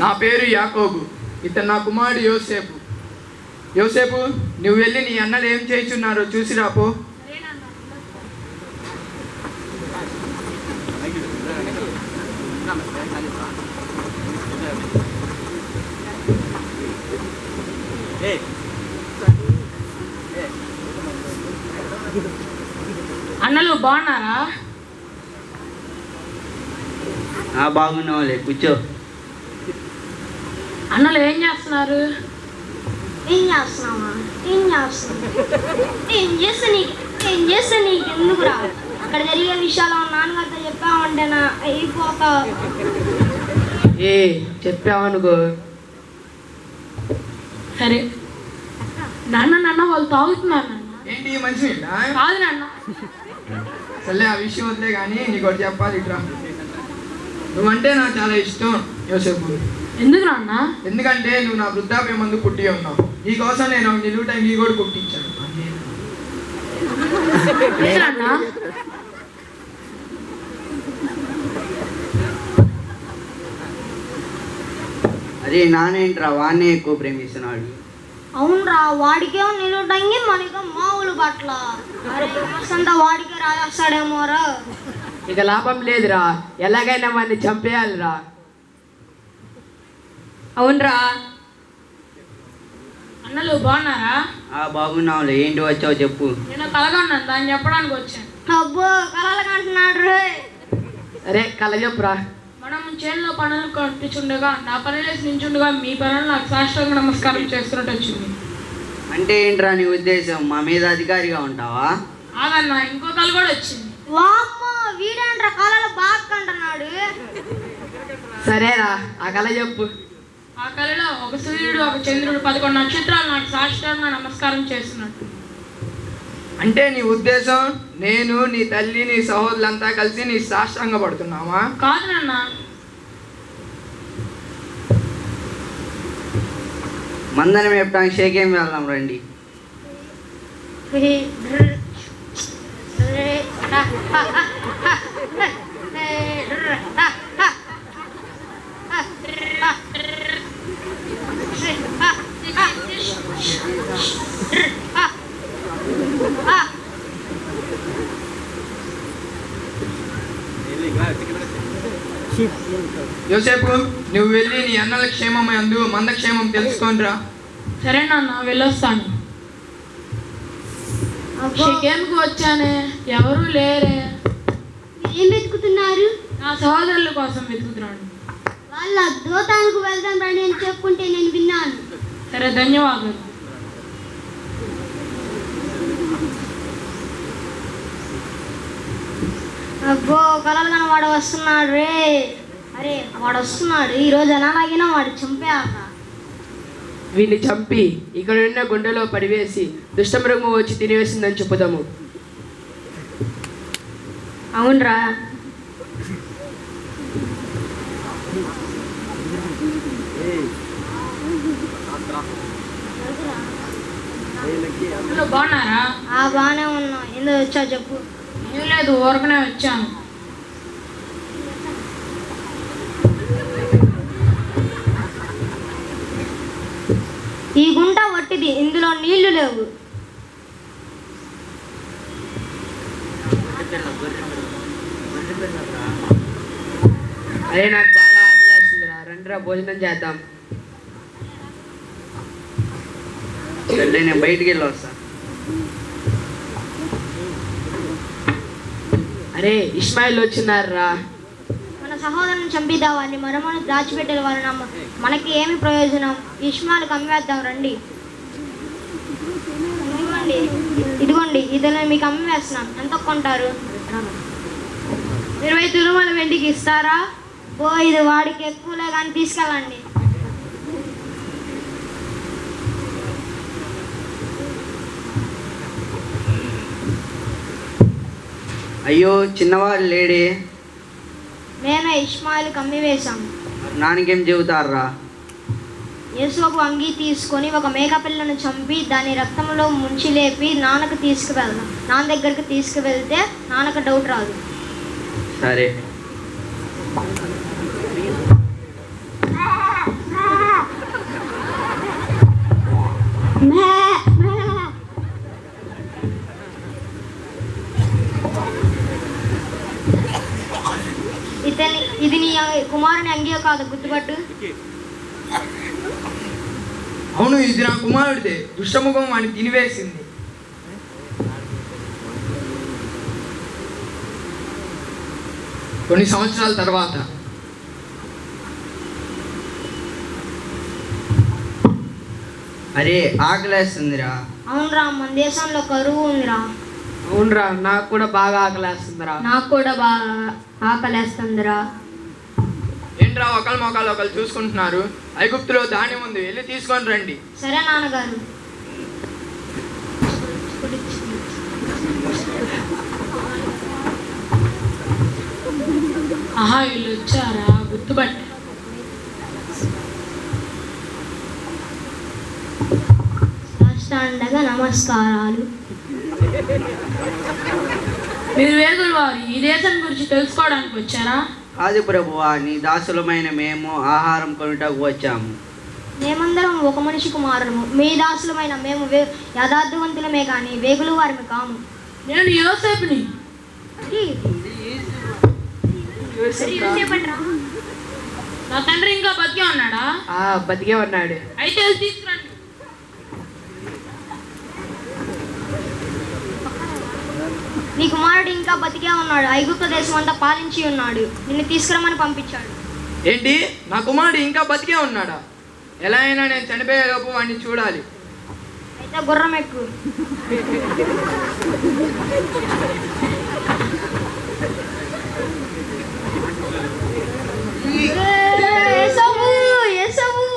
నా పేరు యాకోబు, ఇతను నా కుమారుడు యోసేపు. యోసేపు, నువ్వు వెళ్ళి నీ అన్నలు ఏం చేయుచున్నారో చూసి రాపో. అన్నలు బాగున్నారా? బాగున్నావులే, కూర్చో. అన్నలు ఏం చేస్తున్నారు? ఏం చేస్తా నీకు ఎందుకు రా? అక్కడ జరిగే విషయాలు నాన్నగారితో చెప్పామంటే నా అయిపోతా. చెప్పావనుకో. సరే నాన్న వాళ్ళు తాగుతున్నారు నాన్న. ఏంటి మంచి కాదు నాన్న. సర్లే, ఆ విషయం వదిలే కానీ నీకు ఒకటి చెప్పాలి. ఇట్రా, నువ్వంటే నాకు చాలా ఇష్టం యోసేపు. ఎందుకు నాన్న? ఎందుకంటే నువ్వు నా వృద్ధాప్యం మందు పుట్టి ఉన్నావు. నీకోసం నేను నిలువు టైంకి కూడా కుట్టించాను. అరే నానేంట్రా, వాడినే ఎక్కువ ప్రేమిస్తున్నాడు. అవునరా, వాడికేమో నిలుటంగి మనకి మామూలు బట్టల. అంతా వాడికే రాజేస్తాడేమోరా. ఇక లాభం లేదురా, ఎలాగైనా వాడిని చంపేయాలిరా. అవునరా. అన్నలు బాగున్నారా? బాగున్నావులే. ఏంటి వచ్చావు చెప్పు. నేను కలగన్నాను, దాన్ని చెప్పడానికి వచ్చాను. అబ్బో, కలలు కంటున్నాడు రే. అరే కళ చెప్పురా. మనం చేనులో పనులు కట్టించుండగా నా పనులు వేసి నించుండగా మీ పనులు నాకు సాష్టాంగ నమస్కారం చేస్తున్నట్టు వచ్చింది. అంటే ఏంట్రా నీ ఉద్దేశం? మా మీద అధికారిగా ఉంటావా? ఆగన్నా, ఇంకో కళ కూడా వచ్చింది. వామ్మో, వీడంట్రా కళలు బాగా కంటున్నాడు. సరేరా, ఆ కళ చెప్పు. ఆ కళలో ఒక సూర్యుడు, ఒక చంద్రుడు, 11 నక్షత్రాలు నాకు సాష్టాంగ నమస్కారం చేస్తున్నట్టు. అంటే నీ ఉద్దేశం నేను, నీ తల్లి, నీ సహోదరులంతా కలిసి నీ సాష్టాంగ పడుతున్నావా? కాదు నాన్న. మందరం చెప్పడానికి షేకేం వెళ్దాం రండి. యోసేపు, నువ్వు వెళ్ళి నీ అన్నల క్షేమం అందు మంద క్షేమం తెలుసుకోనిరా. సరే నాన్న, వెళ్ళొస్తాను. షికేన్కు వచ్చానే, ఎవరు లేరే. ఏం వెతుకుతున్నారు? నా సహోదరుల కోసం వెతుకుతున్నాను. వాళ్ళ దోతానికి వెళ్దాం రండి అని చెప్పుకుంటే నేను విన్నాను. సరే, ధన్యవాదాలు. అబ్బో, కలలు కానీ వాడు వస్తున్నాడు రే. అరే వాడు వస్తున్నాడు. ఈరోజు ఎలాగైనా వాడు చంపేయాక. వీడిని చంపి ఇక్కడ ఉన్న గుండెలో పడివేసి దుష్టమృగము వచ్చి తినివేసిందని చెప్పుదాము. అవునరా. బాగున్నారా? బాగానే ఉన్నా. ఎందుకు వచ్చావు చెప్పు. ఏం లేదు, ఊరకనే వచ్చాను. ఈ గుంట వట్టిది, ఇందులో నీళ్లు లేవు. అరే నాకు బాగా ఆకలేస్తుందిరా, రండిరా భోజనం చేద్దాం. నేను బయటికి వెళ్ళి వస్తా. అరే ఇస్మాయిల్ వచ్చినారా. మన సహోదరుని చంపిద్దామని మనమని దాచిపెట్టే వలన మనకి ఏమి ప్రయోజనం? ఇస్మాయిల్కి అమ్మేద్దాం రండి. ఇదిగోండి, ఇదిలో మీకు అమ్మేస్తున్నాం. ఎంత కొంటారు? 20 తులముల వెండికి ఇస్తారా? ఇది వాడికి ఎక్కువలే కానీ తీసుకెళ్ళండి. అయ్యో, చిన్నవాడు లేడే. మేమే ఇస్మాయిల్కి అమ్మి వేశాం. నాన్నకేం చెబుతారా? యేసోపు అంగీ తీసుకొని ఒక మేకపిల్లను చంపి దాని రక్తంలో ముంచి లేపి నాన్నకు తీసుకువెళ్దాం. నాన్న దగ్గరికి తీసుకువెళ్తే నాన్నకు డౌట్ రాదు. సరే. కాదు, గుర్తుపట్టు. అవును, ఇది నా కుమారుడిదే. దుష్టముఖం వాడిని తినివేసింది. కొన్ని సంవత్సరాల తర్వాత అరే ఆకలేస్తుందిరా. అవునరా, మన దేశంలో కరువు ఉందిరా. అవునరా, నాకు కూడా బాగా ఆకలేస్తుందిరా. నాకు కూడా బాగా ఆకలేస్తుందిరా. ఏంట్రా ఒకళ్ళ మొక్కలు ఒకళ్ళు చూసుకుంటున్నారు? ఐగుప్తులో ధాన్యం ఉంది, వెళ్ళి తీసుకొని రండి. సరే నాన్నగారు. ఆహా, వీళ్ళు వచ్చారా? గుర్తుపట్టా. సాష్టాంగ నమస్కారాలు. మీరు వేగులు వారు ఈ దేశం గురించి తెలుసుకోవడానికి వచ్చారా? కాదు ప్రభువా, నీ దాసులమైన మేము ఆహారం కొనుటకు వచ్చాము. మేమందరం ఒక మనిషి కుమారులము. మీ దాసులమైన మేము యథార్థవంతులమే కానీ వేగులు వారిని కాము. నేను యోసేపుని. నా తండ్రి ఇంకా బతికే ఉన్నాడా? బతికే ఉన్నాడు. అయితే వెళ్ళి తీసుకురండి. నీ కుమారుడు ఇంకా బతికే ఉన్నాడు. ఐగుప్తు దేశం అంతా పాలించి ఉన్నాడు. నిన్ను తీసుకురమ్మని పంపించాడు. ఏంటి, నా కుమారుడు ఇంకా బతికే ఉన్నాడా? ఎలా అయినా నేను చనిపోయేలోపు వాడిని చూడాలి. అయితే గుర్రం ఎక్కు. ఏసావు, ఏసావు.